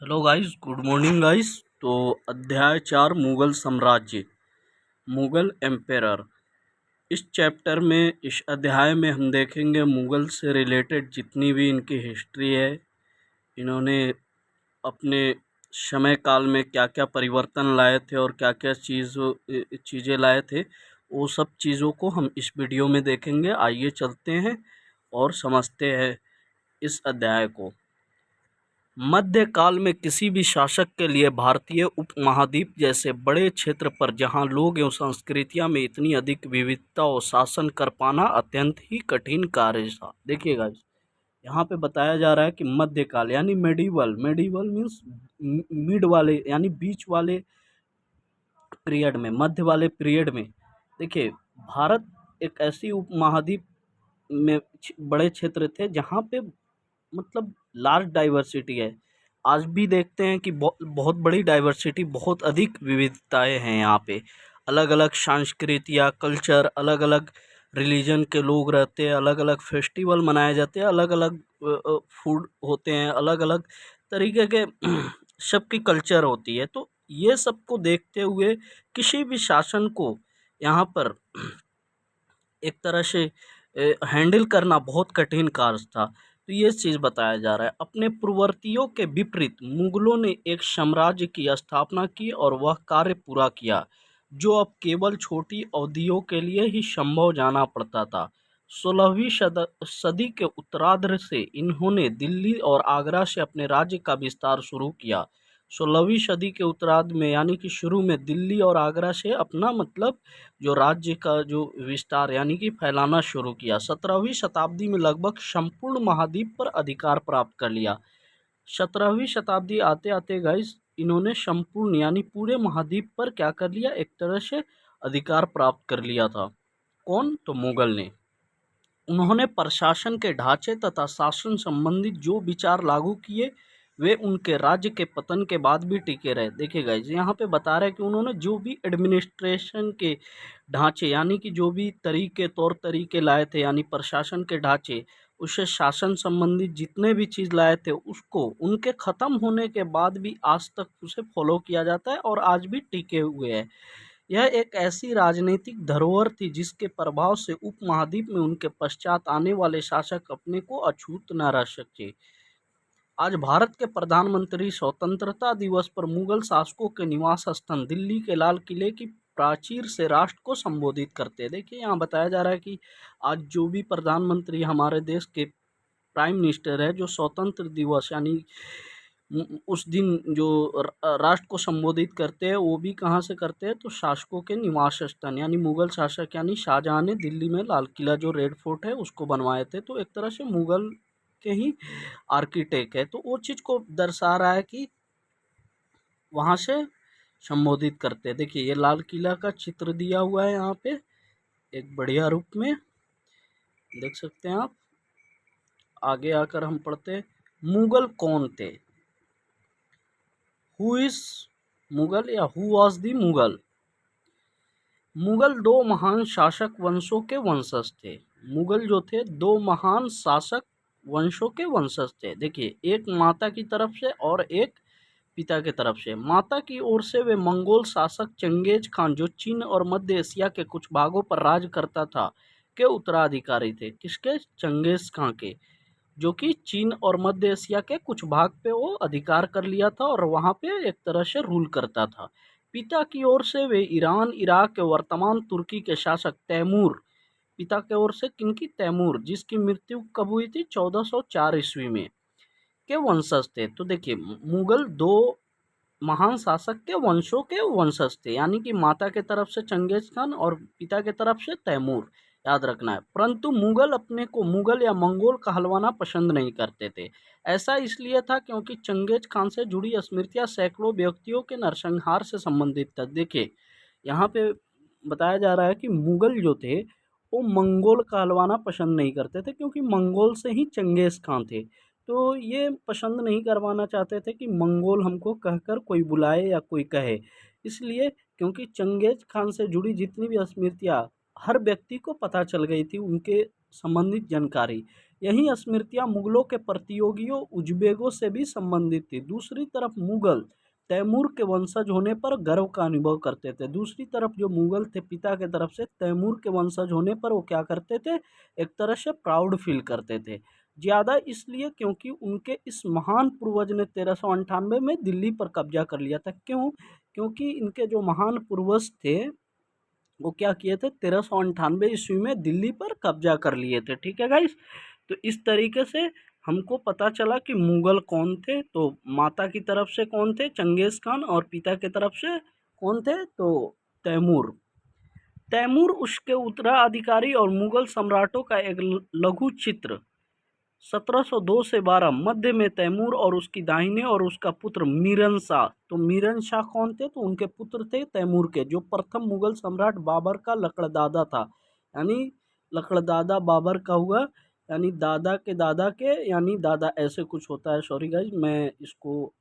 Hello guys, good morning guys. तो अध्याय 4 मुगल साम्राज्य, मुगल एम्पेरर। इस चैप्टर में, इस अध्याय में हम देखेंगे मुगल से रिलेटेड जितनी भी इनकी हिस्ट्री है। इन्होंने अपने समय काल में क्या क्या परिवर्तन लाए थे और क्या क्या चीज़ें लाए थे, वो सब चीज़ों को हम इस वीडियो में देखेंगे। आइए चलते हैं और समझते हैं इस अध्याय को। मध्यकाल में किसी भी शासक के लिए भारतीय उपमहाद्वीप जैसे बड़े क्षेत्र पर जहां लोग एवं संस्कृतियां में इतनी अधिक विविधता और शासन कर पाना अत्यंत ही कठिन कार्य था। देखिएगा, यहाँ पे बताया जा रहा है कि मध्यकाल यानी मेडिवल। मेडिवल मीन्स मिड वाले यानी बीच वाले पीरियड में, मध्य वाले पीरियड में। देखिए, भारत एक ऐसी उपमहाद्वीप में बड़े क्षेत्र थे जहाँ पे मतलब लार्ज डाइवर्सिटी है। आज भी देखते हैं कि बहुत बड़ी डाइवर्सिटी, बहुत अधिक विविधताएं हैं यहाँ पे। अलग अलग संस्कृतियाँ, कल्चर, अलग अलग रिलीजन के लोग रहते हैं, अलग अलग फेस्टिवल मनाए जाते हैं, अलग अलग फूड होते हैं, अलग अलग तरीके के सबकी कल्चर होती है। तो ये सबको देखते हुए किसी भी शासन को यहाँ पर एक तरह से हैंडल करना बहुत कठिन कार्य था। तो ये चीज़ बताया जा रहा है। अपने पूर्ववर्तियों के विपरीत मुगलों ने एक साम्राज्य की स्थापना की और वह कार्य पूरा किया जो अब केवल छोटी अवधियों के लिए ही संभव जाना पड़ता था। 16वीं सदी के उत्तरार्ध से इन्होंने दिल्ली और आगरा से अपने राज्य का विस्तार शुरू किया। 16वीं सदी के उत्तरार्ध में यानी कि शुरू में दिल्ली और आगरा से अपना मतलब जो राज्य का जो विस्तार यानी कि फैलाना शुरू किया। 17वीं शताब्दी में लगभग संपूर्ण महाद्वीप पर अधिकार प्राप्त कर लिया। 17वीं शताब्दी आते आते गाइस, इन्होंने संपूर्ण यानी पूरे महाद्वीप पर क्या कर लिया, एक तरह से अधिकार प्राप्त कर लिया था। कौन? तो मुगल ने। उन्होंने प्रशासन के ढांचे तथा शासन संबंधित जो विचार लागू किए वे उनके राज्य के पतन के बाद भी टिके रहे। देखिए गाइस, यहाँ पे बता रहे हैं कि उन्होंने जो भी एडमिनिस्ट्रेशन के ढांचे यानी कि जो भी तौर तरीके लाए थे, यानी प्रशासन के ढांचे, उससे शासन संबंधित जितने भी चीज़ लाए थे उसको उनके ख़त्म होने के बाद भी आज तक उसे फॉलो किया जाता है और आज भी टिके हुए है। यह एक ऐसी राजनीतिक धरोहर थी जिसके प्रभाव से उपमहाद्वीप में उनके पश्चात आने वाले शासक अपने को अछूत न रह सके। आज भारत के प्रधानमंत्री स्वतंत्रता दिवस पर मुगल शासकों के निवास स्थान दिल्ली के लाल किले की प्राचीर से राष्ट्र को संबोधित करते हैं। देखिए, यहाँ बताया जा रहा है कि आज जो भी प्रधानमंत्री हमारे देश के प्राइम मिनिस्टर है, जो स्वतंत्र दिवस यानी उस दिन जो राष्ट्र को संबोधित करते हैं, वो भी कहाँ से करते हैं, तो शासकों के निवास स्थान यानी मुगल शासक यानी शाहजहां ने दिल्ली में लाल किला जो रेड फोर्ट है उसको बनवाए थे। तो एक तरह से मुगल के ही आर्किटेक्ट है। तो वो चीज़ को दर्शा रहा है कि वहाँ से संबोधित करते हैं। देखिए, ये लाल किला का चित्र दिया हुआ है यहाँ पे एक बढ़िया रूप में, देख सकते हैं आप। आगे आकर हम पढ़ते हैं, मुगल कौन थे। हु इज मुगल या who was the Mughal. Mughal दो महान शासक वंशों के वंशज थे। मुगल जो थे दो महान शासक वंशों के वंशज थे। देखिए, एक माता की तरफ से और एक पिता की तरफ से। माता की ओर से वे मंगोल शासक चंगेज खान जो चीन और मध्य एशिया के कुछ भागों पर राज करता था के उत्तराधिकारी थे। किसके? चंगेज खान के, जो कि चीन और मध्य एशिया के कुछ भाग पे वो अधिकार कर लिया था और वहाँ पे एक तरह से रूल करता था। पिता की ओर से वे ईरान, इराक के वर्तमान तुर्की के शासक तैमूर, पिता की ओर से किनकी? तैमूर, जिसकी मृत्यु कब हुई थी? 1404 ईस्वी में, के वंशज थे। तो देखिए, मुगल दो महान शासक के वंशों के वंशज थे, यानी कि माता के तरफ से चंगेज खान और पिता के तरफ से तैमूर, याद रखना है। परंतु मुगल अपने को मुगल या मंगोल कहलवाना पसंद नहीं करते थे। ऐसा इसलिए था क्योंकि चंगेज खान से जुड़ी स्मृतियां सैकड़ों व्यक्तियों के नरसंहार से संबंधित था। देखिए, यहाँ पे बताया जा रहा है कि मुगल जो थे वो मंगोल कहलवाना पसंद नहीं करते थे, क्योंकि मंगोल से ही चंगेज खान थे। तो ये पसंद नहीं करवाना चाहते थे कि मंगोल हमको कहकर कोई बुलाए या कोई कहे। इसलिए, क्योंकि चंगेज खान से जुड़ी जितनी भी स्मृतियाँ हर व्यक्ति को पता चल गई थी, उनके संबंधित जानकारी, यही स्मृतियां मुगलों के प्रतियोगियों उज़्बेकों से भी संबंधित थी। दूसरी तरफ मुगल तैमूर के वंशज होने पर गर्व का अनुभव करते थे। दूसरी तरफ जो मुगल थे पिता के तरफ से, तैमूर के वंशज होने पर वो क्या करते थे, एक तरह से प्राउड फील करते थे। ज़्यादा इसलिए क्योंकि उनके इस महान पूर्वज ने 1398 में दिल्ली पर कब्जा कर लिया था। क्यों? क्योंकि इनके जो महान पूर्वज थे वो क्या किए थे, 1398 ईस्वी में दिल्ली पर कब्जा कर लिए थे। ठीक है गाइस, तो इस तरीके से हमको पता चला कि मुगल कौन थे। तो माता की तरफ से कौन थे, चंगेज खान, और पिता की तरफ से कौन थे, तो तैमूर। तैमूर उसके उत्तराधिकारी और मुगल सम्राटों का एक लघु चित्र। 1702 से 12 मध्य में तैमूर और उसकी दाहिने और उसका पुत्र मीरन शाह। तो मीरन शाह कौन थे, तो उनके पुत्र थे तैमूर के, जो प्रथम मुगल सम्राट बाबर का लकड़दादा था। यानी लकड़दादा बाबर का हुआ, यानी दादा के यानी दादा, ऐसे कुछ होता है। सॉरी गाइज, मैं इसको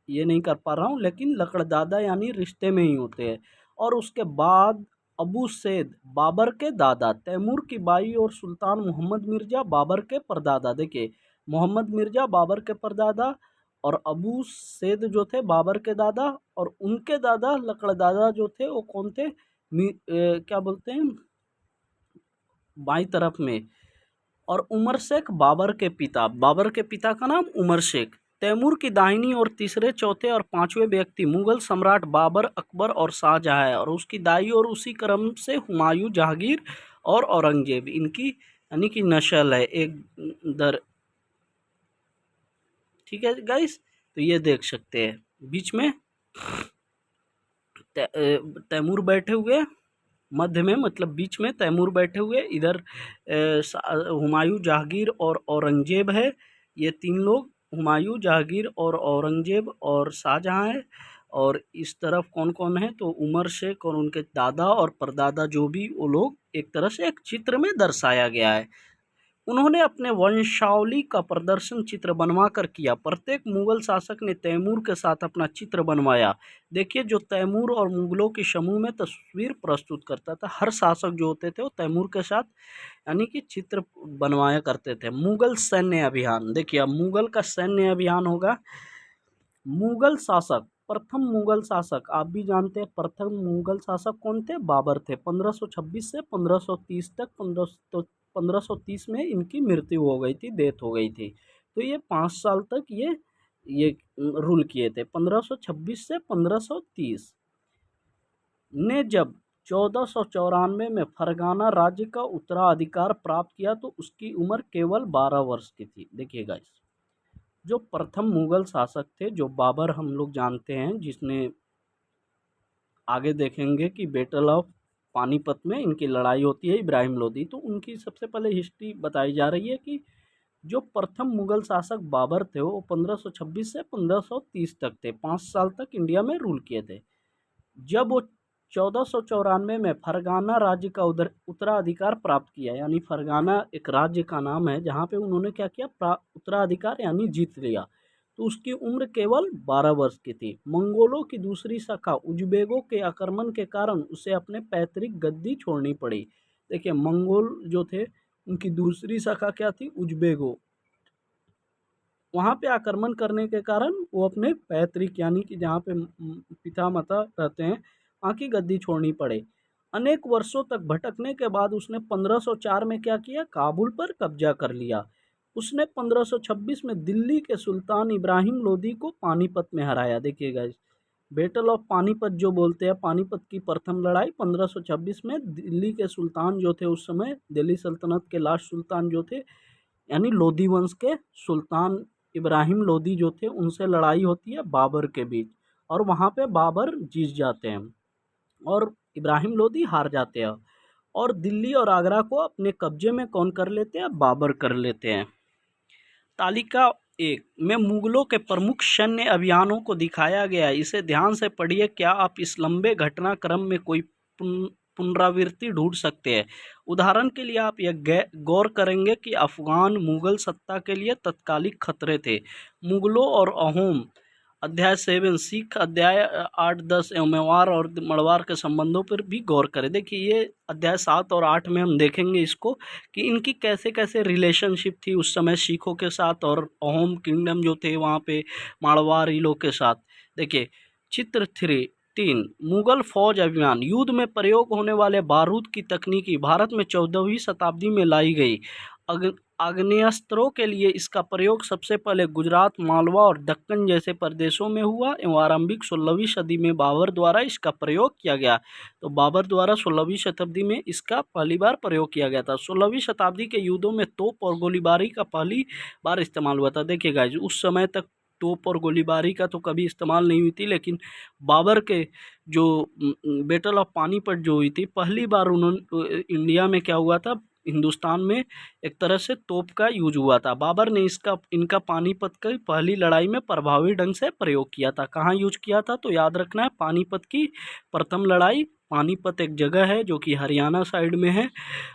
ये नहीं कर पा रहा हूँ, लेकिन लकड़दादा यानी रिश्ते में ही होते हैं। और उसके बाद अबू सैद बाबर के दादा, तैमूर की बाई और सुल्तान मोहम्मद मिर्जा बाबर के परदादा। देखिए, मोहम्मद मिर्जा बाबर के परदादा और अबू सैद जो थे बाबर के दादा, और उनके दादा लकड़दादा जो थे वो कौन थे, क्या बोलते हैं, बाई तरफ में। और उमर शेख बाबर के पिता, बाबर के पिता का नाम उमर शेख। तैमूर की दाहिनी और तीसरे, चौथे और पांचवें व्यक्ति मुगल सम्राट बाबर, अकबर और शाहजहां है। और उसकी दाई और उसी क्रम से हुमायूं, जहांगीर और औरंगजेब, इनकी यानी कि नस्ल है एक दर। ठीक है गाइस, तो ये देख सकते हैं बीच में तैमूर बैठे हुए, मध्य में मतलब बीच में तैमूर बैठे हुए, इधर हुमायूं, जहांगीर और औरंगजेब है। ये तीन लोग, हुमायूं, जहांगीर और औरंगजेब और शाहजहां है। और इस तरफ कौन कौन है, तो उमर शेख और उनके दादा और परदादा, जो भी वो लोग एक तरह से एक चित्र में दर्शाया गया है। उन्होंने अपने वंशावली का प्रदर्शन चित्र बनवाकर किया। प्रत्येक मुगल शासक ने तैमूर के साथ अपना चित्र बनवाया। देखिए, जो तैमूर और मुगलों के समूह में तस्वीर प्रस्तुत करता था, हर शासक जो होते थे वो तैमूर के साथ यानी कि चित्र बनवाया करते थे। मुगल सैन्य अभियान, देखिए अब मुगल का सैन्य अभियान होगा। मुगल शासक, प्रथम मुगल शासक आप भी जानते हैं, प्रथम मुगल शासक कौन थे, बाबर थे। 1526 से 1530 तक, 1530 में इनकी मृत्यु हो गई थी, डेथ हो गई थी। तो ये 5 साल तक ये रूल किए थे, 1526 से 1530। ने जब 1494 में फरगाना राज्य का उत्तराधिकार प्राप्त किया तो उसकी उम्र केवल 12 वर्ष की थी। देखिए गाइस, जो प्रथम मुगल शासक थे, जो बाबर हम लोग जानते हैं, जिसने आगे देखेंगे कि बैटल ऑफ पानीपत में इनकी लड़ाई होती है, इब्राहिम लोदी। तो उनकी सबसे पहले हिस्ट्री बताई जा रही है कि जो प्रथम मुगल शासक बाबर थे वो 1526 से 1530 तक थे, 5 साल तक इंडिया में रूल किए थे। जब वो 1494 में फरगाना राज्य का उत्तराधिकार प्राप्त किया, यानी फरगाना एक राज्य का नाम है जहाँ पे उन्होंने क्या किया, उत्तराधिकार यानी जीत लिया, तो उसकी उम्र केवल 12 वर्ष की थी। मंगोलों की दूसरी शाखा उज़्बेकों के आक्रमण के कारण उसे अपने पैतृक गद्दी छोड़नी पड़ी। देखिए, मंगोल जो थे उनकी दूसरी शाखा क्या थी, उज़्बेकों, वहाँ पे आक्रमण करने के कारण वो अपने पैतृक यानी कि जहाँ पे पिता माता रहते हैं, वहाँ की गद्दी छोड़नी पड़े। अनेक वर्षों तक भटकने के बाद उसने 1504 में क्या किया, काबुल पर कब्जा कर लिया। उसने 1526 में दिल्ली के सुल्तान इब्राहिम लोदी को पानीपत में हराया। देखिएगा, बैटल ऑफ पानीपत जो बोलते हैं, पानीपत की प्रथम लड़ाई 1526 में दिल्ली के सुल्तान जो थे, उस समय दिल्ली सल्तनत के लास्ट सुल्तान जो थे यानी लोदी वंश के सुल्तान इब्राहिम लोदी जो थे, उनसे लड़ाई होती है बाबर के बीच, और वहाँ पे बाबर जीत जाते हैं और इब्राहिम लोदी हार जाते हैं, और दिल्ली और आगरा को अपने कब्जे में कौन कर लेते हैं, बाबर कर लेते हैं। तालिका 1 में मुगलों के प्रमुख सैन्य अभियानों को दिखाया गया है, इसे ध्यान से पढ़िए। क्या आप इस लंबे घटनाक्रम में कोई पुनरावृत्ति ढूंढ सकते हैं? उदाहरण के लिए आप यह गौर करेंगे कि अफगान मुगल सत्ता के लिए तत्कालिक खतरे थे। मुगलों और अहोम अध्याय 7 सिख, अध्याय 8-10 एवं मेवाड़ और मड़वार के संबंधों पर भी गौर करें। देखिए ये अध्याय 7 और 8 में हम देखेंगे इसको कि इनकी कैसे कैसे रिलेशनशिप थी उस समय सिखों के साथ और अहोम किंगडम जो थे वहाँ पे मारवाड़ी लोग के साथ। देखिए चित्र 3 मुगल फौज अभियान, युद्ध में प्रयोग होने वाले बारूद की तकनीकी भारत में 14वीं शताब्दी में लाई गई। आग्नेयास्त्रों के लिए इसका प्रयोग सबसे पहले गुजरात, मालवा और दक्कन जैसे प्रदेशों में हुआ एवं आरंभिक 16वीं सदी में बाबर द्वारा इसका प्रयोग किया गया। तो बाबर द्वारा 16वीं शताब्दी में इसका पहली बार प्रयोग किया गया था। 16वीं शताब्दी के युद्धों में तोप और गोलीबारी का पहली बार इस्तेमाल हुआ था। देखिए गाइस उस समय तक तोप और गोलीबारी का तो कभी इस्तेमाल नहीं हुई थी, लेकिन बाबर के जो बैटल ऑफ पानीपत जो हुई थी पहली बार उन्होंने इंडिया में क्या हुआ था, हिंदुस्तान में एक तरह से तोप का यूज हुआ था। बाबर ने इनका पानीपत की पहली लड़ाई में प्रभावी ढंग से प्रयोग किया था। कहाँ यूज किया था तो याद रखना है, पानीपत की प्रथम लड़ाई। पानीपत एक जगह है जो कि हरियाणा साइड में है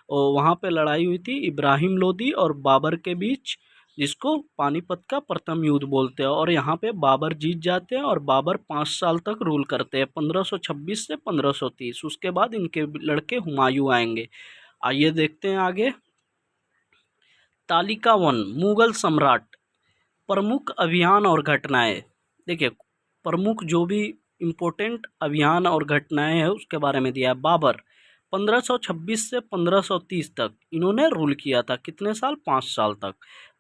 और वहाँ पे लड़ाई हुई थी इब्राहिम लोदी और बाबर के बीच, जिसको पानीपत का प्रथम युद्ध बोलते हैं। और यहाँ पे बाबर जीत जाते हैं और बाबर 5 साल तक रूल करते हैं, 1526 से 1530। उसके बाद इनके लड़के हुमायूं आएंगे। आइए देखते हैं आगे। तालिका 1 मुगल सम्राट, प्रमुख अभियान और घटनाएं। देखिए प्रमुख जो भी इम्पोर्टेंट अभियान और घटनाएं हैं उसके बारे में दिया है। बाबर 1526 से 1530 तक इन्होंने रूल किया था। कितने साल? 5 साल तक।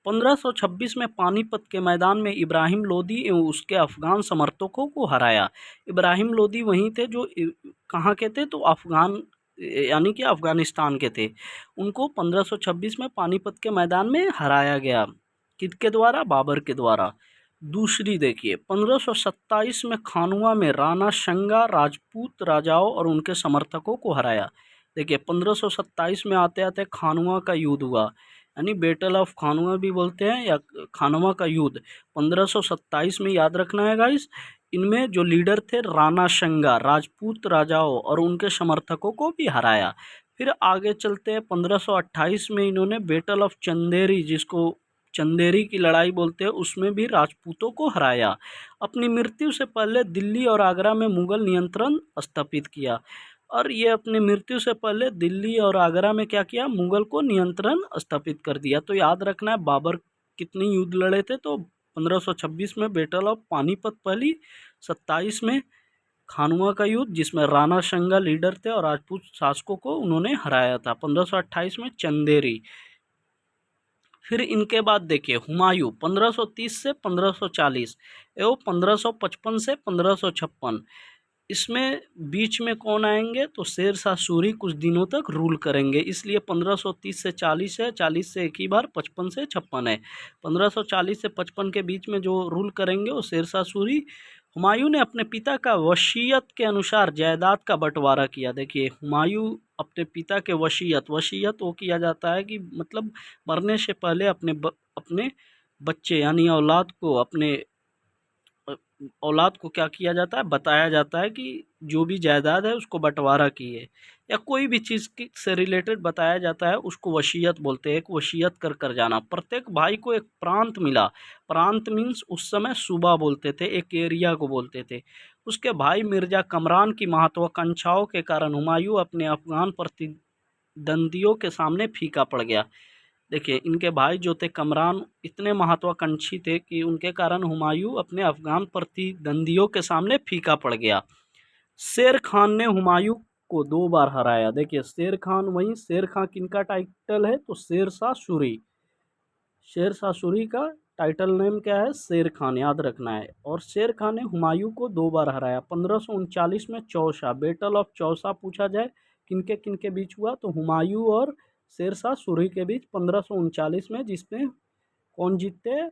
1526 में पानीपत के मैदान में इब्राहिम लोदी एवं उसके अफगान समर्थकों को हराया। इब्राहिम लोदी वहीं थे जो कहाँ के थे तो अफगान यानी कि अफगानिस्तान के थे। उनको 1526 में पानीपत के मैदान में हराया गया। किसके द्वारा? बाबर के द्वारा। दूसरी देखिए 1527 में खानुआ में राणा संगा राजपूत राजाओं और उनके समर्थकों को हराया। देखिए 1527 में आते आते खानुआ का युद्ध हुआ, यानी बैटल ऑफ खानुआ भी बोलते हैं या खानुआ का युद्ध 1527 में याद रखना है गाइस। इनमें जो लीडर थे राणा संगा राजपूत राजाओं और उनके समर्थकों को भी हराया। फिर आगे चलते हैं 1528 में इन्होंने बैटल ऑफ चंदेरी, जिसको चंदेरी की लड़ाई बोलते हैं, उसमें भी राजपूतों को हराया। अपनी मृत्यु से पहले दिल्ली और आगरा में मुगल नियंत्रण स्थापित किया। और ये अपनी मृत्यु से पहले दिल्ली और आगरा में क्या किया? मुगल को नियंत्रण स्थापित कर दिया। तो याद रखना है बाबर कितने युद्ध लड़े थे तो 1526 में बैटल ऑफ पानीपत पहली, 27 में खानुआ का युद्ध जिसमें राणा संगा लीडर थे और राजपूत शासकों को उन्होंने हराया था, 1528 में चंदेरी। फिर इनके बाद देखिए हुमायूं 1530 से 1540 एवं 1555 से 1556। इसमें बीच में कौन आएंगे तो शेर शाह सूरी कुछ दिनों तक रूल करेंगे, इसलिए 1530 से 40 है, 40 से एक ही बार 55 से 56 है। 1540 से 55 के बीच में जो रूल करेंगे वो शेर शाह सूरी। हुमायूं ने अपने पिता का वसीयत के अनुसार जायदाद का बंटवारा किया। देखिए हुमायूं अपने पिता के वसीयत वो किया जाता है कि मतलब मरने से पहले अपने बच्चे यानी औलाद को क्या किया जाता है, बताया जाता है कि जो भी जायदाद है उसको बंटवारा किए या कोई भी चीज़ से रिलेटेड बताया जाता है उसको वसीयत बोलते हैं। एक वसीयत कर कर जाना। प्रत्येक भाई को एक प्रांत मिला। प्रांत मीन्स उस समय सूबा बोलते थे, एक एरिया को बोलते थे। उसके भाई मिर्जा कमरान की महत्वाकांक्षाओं के कारण हुमायूं अपने अफगान प्रतिद्वंदियों के सामने फीका पड़ गया। देखिए इनके भाई जो थे कमरान इतने महत्वाकांक्षी थे कि उनके कारण हुमायूं अपने अफगान प्रतिद्वंदियों के सामने फीका पड़ गया। शेर खान ने हुमायूं को 2 बार हराया। देखिए शेर खान, वहीं शेर खान किनका टाइटल है तो शेर शाह सूरी। शेर शाह सूरी का टाइटल नेम क्या है? शेर खान, याद रखना है। और शेर खान ने हुमायूं को 2 बार हराया। 1539 में चौसा, बैटल ऑफ चौसा पूछा जाए किनके किनके बीच हुआ तो हुमायूं और शेर शाह सूरी के बीच 1539 में, जिसमें कौन जीतते?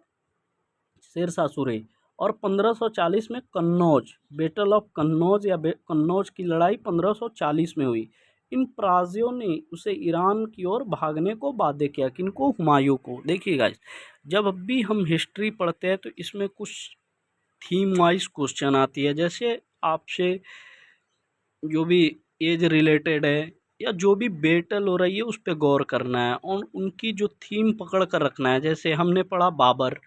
शेर शाह सूरी। और 1540 में कन्नौज, बैटल ऑफ कन्नौज या कन्नौज की लड़ाई 1540 में हुई। इन पराजयों ने उसे ईरान की ओर भागने को बाध्य किया। किनको? हुमायूं को। देखिए गाइस जब भी हम हिस्ट्री पढ़ते हैं तो इसमें कुछ थीम वाइज क्वेश्चन आती है, जैसे आपसे जो भी एज रिलेटेड है या जो भी बैटल हो रही है उस पर गौर करना है और उनकी जो थीम पकड़ कर रखना है। जैसे हमने पढ़ा बाबर,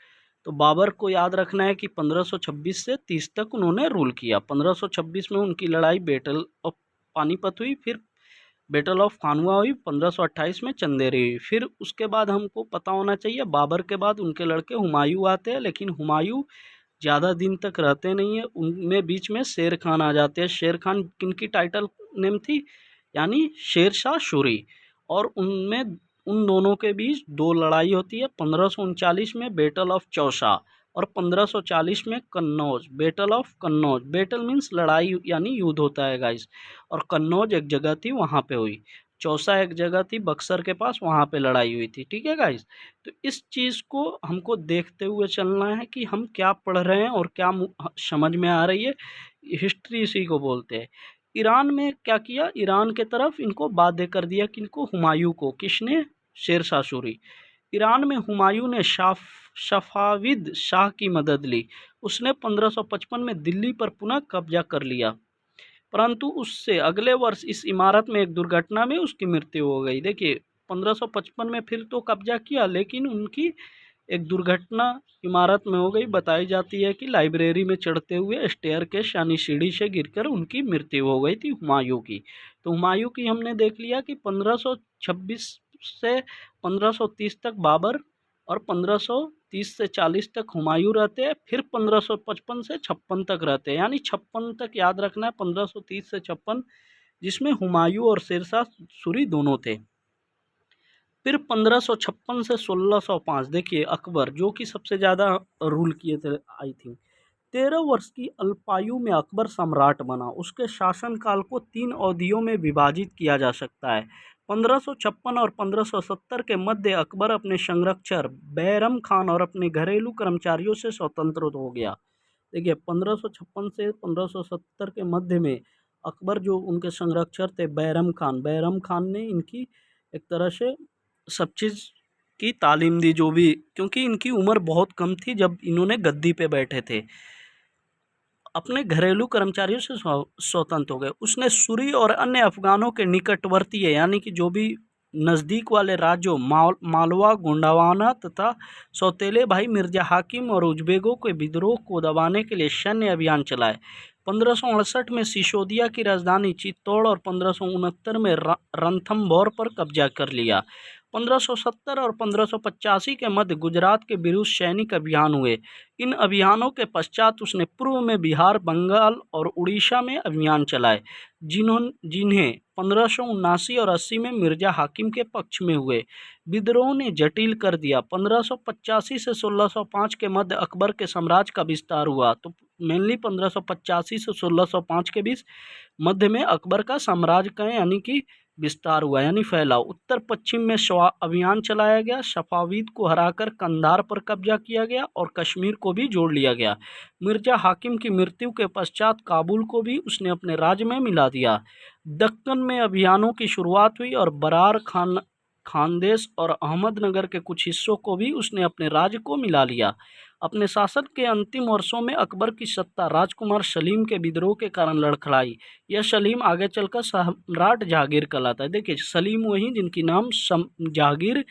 तो बाबर को याद रखना है कि 1526 से 30 तक उन्होंने रूल किया। 1526 में उनकी लड़ाई बैटल ऑफ पानीपत हुई, फिर बैटल ऑफ खानवा हुई, 1528 में चंदेरी हुई। फिर उसके बाद हमको पता होना चाहिए बाबर के बाद उनके लड़के हुमायूं आते हैं, लेकिन हुमायूं ज़्यादा दिन तक रहते नहीं है, उनमें बीच में शेर खान आ जाते हैं। शेर खान किनकी टाइटल नेम थी, यानी शेर शाह सूरी। और उनमें उन दोनों के बीच दो लड़ाई होती है, 1539 में बैटल ऑफ चौसा और 1540 में Kannauj, battle of Kannauj. Battle means लड़ाई यानी युद्ध होता है गाइस, और कन्नौज एक जगह थी वहाँ पे हुई। चौसा एक जगह थी बक्सर के पास, वहाँ पे लड़ाई हुई थी। ठीक है गाइस, तो इस चीज़ को हमको देखते हुए चलना है कि हम क्या पढ़ रहे हैं और क्या समझ में आ रही है। हिस्ट्री इसी को बोलते हैं। ईरान में क्या किया, ईरान के तरफ इनको बाध्य कर दिया, किनको, हुमायूं को। किसने, शेर शाह सूरी। ईरान में हुमायूं ने सफाविद शाह की मदद ली। उसने 1555 में दिल्ली पर पुनः कब्जा कर लिया, परंतु उससे अगले वर्ष इस इमारत में एक दुर्घटना में उसकी मृत्यु हो गई। देखिए 1555 में फिर तो कब्जा किया, लेकिन उनकी एक दुर्घटना इमारत में हो गई। बताई जाती है कि लाइब्रेरी में चढ़ते हुए स्टेयरकेस यानी सीढ़ी से गिरकर उनकी मृत्यु हो गई थी हुमायूं की। तो हुमायूं की हमने देख लिया कि 1526 से 1530 तक बाबर और 1530 से 40 तक हुमायूं रहते हैं, फिर 1555 से 56 तक रहते हैं, यानी 56 तक याद रखना है, 1530 से 56, जिसमें हुमायूं और शेरशाह सूरी दोनों थे। फिर 1556 से 1605, देखिए अकबर जो कि सबसे ज़्यादा रूल किए थे आई थिंक। 13 वर्ष की अल्पायु में अकबर सम्राट बना। उसके शासनकाल को 3 अवधियों में विभाजित किया जा सकता है। 1556 और 1570 के मध्य अकबर अपने संरक्षक बैरम खान और अपने घरेलू कर्मचारियों से स्वतंत्र हो गया। देखिए 1556 से 1570 के मध्य में अकबर जो उनके संरक्षक थे बैरम खान ने इनकी एक तरह से सब चीज़ की तालीम दी, जो भी, क्योंकि इनकी उम्र बहुत कम थी जब इन्होंने गद्दी पे बैठे थे। अपने घरेलू कर्मचारियों से स्वतंत्र हो गए। उसने सूरी और अन्य अफगानों के निकटवर्ती है, यानी कि जो भी नज़दीक वाले राज्यों मालवा, गोंडवाना तथा सौतेले भाई मिर्जा हाकिम और उज्बेकों के विद्रोह को दबाने के लिए सैन्य अभियान चलाए। 1568 में सिसोदिया की राजधानी चित्तौड़ और 1569 में रणथंभौर पर कब्जा कर लिया। 1570 और 1585 के मध्य गुजरात के विरुद्ध सैनिक अभियान हुए। इन अभियानों के पश्चात उसने पूर्व में बिहार, बंगाल और उड़ीसा में अभियान चलाए, जिन्हें 1579 और 80 में मिर्जा हाकिम के पक्ष में हुए। विद्रोह ने जटिल कर दिया। 1585 से 1605 के मध्य अकबर के साम्राज्य का विस्तार हुआ। तो मेनली 1585 से 1605 के बीच मध्य में अकबर का साम्राज्य का यानी कि विस्तार हुआ, यानी फैला। उत्तर पश्चिम में अभियान चलाया गया। सफाविद को हराकर कंधार पर कब्जा किया गया और कश्मीर को भी जोड़ लिया गया। मिर्जा हाकिम की मृत्यु के पश्चात काबुल को भी उसने अपने राज्य में मिला दिया। दक्कन में अभियानों की शुरुआत हुई और बरार खानदेश और अहमदनगर के कुछ हिस्सों को भी उसने अपने राज्य को मिला लिया। अपने शासन के अंतिम वर्षों में अकबर की सत्ता राजकुमार सलीम के विद्रोह के कारण लड़खड़ाई। यह सलीम आगे चलकर सम्राट जहांगीर कहलाता है। देखिए सलीम वही जिनकी नाम जहांगीर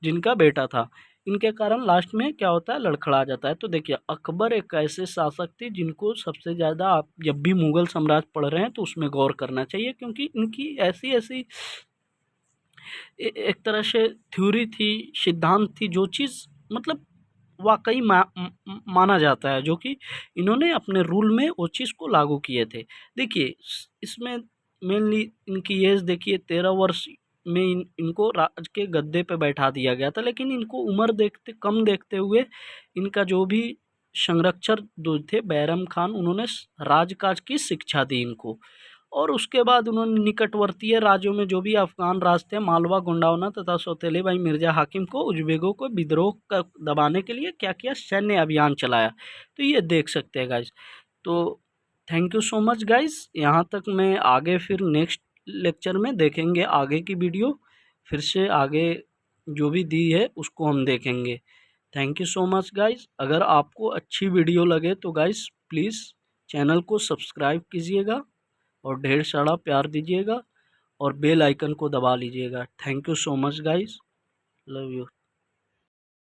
जिनका बेटा था, इनके कारण लास्ट में क्या होता है, लड़खड़ा जाता है। तो देखिए अकबर एक ऐसे शासक थे जिनको सबसे ज़्यादा, आप जब भी मुगल साम्राज्य पढ़ रहे हैं तो उसमें गौर करना चाहिए, क्योंकि इनकी ऐसी ऐसी एक तरह से थ्योरी थी, सिद्धांत थी, जो चीज़ मतलब वाकई माना जाता है, जो कि इन्होंने अपने रूल में वो चीज़ को लागू किए थे। देखिए इसमें मेनली इनकी एज देखिए 13 वर्ष में इनको राज के गद्दे पे बैठा दिया गया था, लेकिन इनको उम्र देखते कम देखते हुए इनका जो भी संरक्षक जो थे बैरम खान, उन्होंने राजकाज की शिक्षा दी इनको। और उसके बाद उन्होंने निकटवर्तीय राज्यों में जो भी अफगान राज थे, मालवा, गोंडवाना तथा सौतेले भाई मिर्जा हाकिम को, उज्बेकों को विद्रोह का दबाने के लिए क्या किया, सैन्य अभियान चलाया। तो ये देख सकते हैं गाइज। तो thank you so much guys. यहाँ तक मैं आगे फिर नेक्स्ट लेक्चर में देखेंगे आगे की वीडियो, फिर से आगे जो भी दी है उसको हम देखेंगे। Thank you so much guys. अगर आपको अच्छी वीडियो लगे तो गाइज प्लीज़ चैनल को सब्सक्राइब कीजिएगा और ढेर सारा प्यार दीजिएगा और बेल आइकन को दबा लीजिएगा। Thank you so much guys, love you.